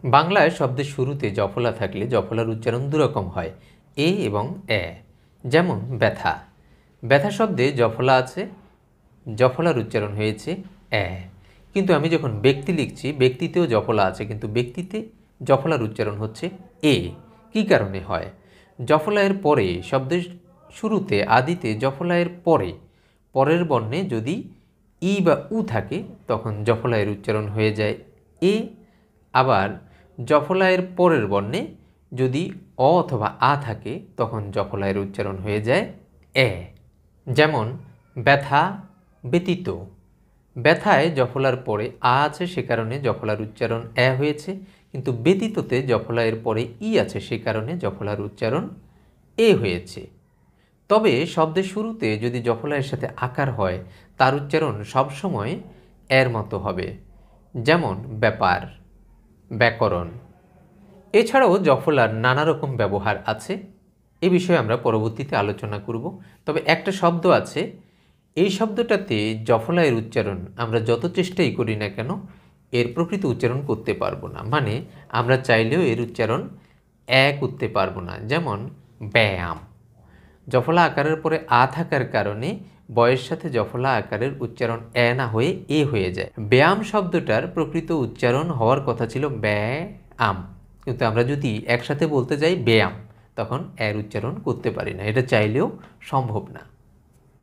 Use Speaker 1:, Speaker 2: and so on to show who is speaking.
Speaker 1: বাংলায় শব্দের শুরুতে জফলা থাকলে জফলার উচ্চারণ দুরকম হয়, এ এবং এ। যেমন ব্যথা, ব্যথা শব্দে জফলা আছে, জফলার উচ্চারণ হয়েছে এ। কিন্তু আমি যখন ব্যক্তি লিখছি, ব্যক্তিতেও জফলা আছে, কিন্তু ব্যক্তিতে জফলার উচ্চারণ হচ্ছে এ। কি কারণে হয়? জফলায়ের পরে, শব্দের শুরুতে আদিতে জফলায়ের পরে পরের বর্ণে যদি ই বা উ থাকে তখন জফলায়ের উচ্চারণ হয়ে যায় এ। আবার জফলায়ের পরের বর্ণে যদি অ অথবা আ থাকে তখন জফলায়ের উচ্চারণ হয়ে যায় এ। যেমন ব্যথা, ব্যতীত। ব্যথায় জফলার পরে আ আছে, সে কারণে জফলার উচ্চারণ এ হয়েছে, কিন্তু ব্যতীততে জফলায়ের পরে ই আছে, সে কারণে জফলার উচ্চারণ এ হয়েছে। তবে শব্দের শুরুতে যদি জফলায়ের সাথে আকার হয় তার উচ্চারণ সবসময় এর মতো হবে। যেমন ব্যাপার, ব্যাকরণ। এছাড়াও জফলার নানা রকম ব্যবহার আছে, এ বিষয়ে আমরা পরবর্তীতে আলোচনা করব। তবে একটা শব্দ আছে, এই শব্দটাতে জফলায়ের উচ্চারণ আমরা যত চেষ্টাই করি না কেন এর প্রকৃত উচ্চারণ করতে পারবো না, মানে আমরা চাইলেও এর উচ্চারণ করতে পারবো না। যেমন ব্যায়াম, জফলা আকারের পরে আ থাকার কারণে বয়ের সাথে জফলা আকারের উচ্চারণ এ না হয়ে এ হয়ে যায়। ব্যায়াম শব্দটার প্রকৃত উচ্চারণ হওয়ার কথা ছিল ব্যায়াম, কিন্তু আমরা যদি একসাথে বলতে যাই ব্যায়াম, তখন এর উচ্চারণ করতে পারি না, এটা চাইলেও সম্ভব না।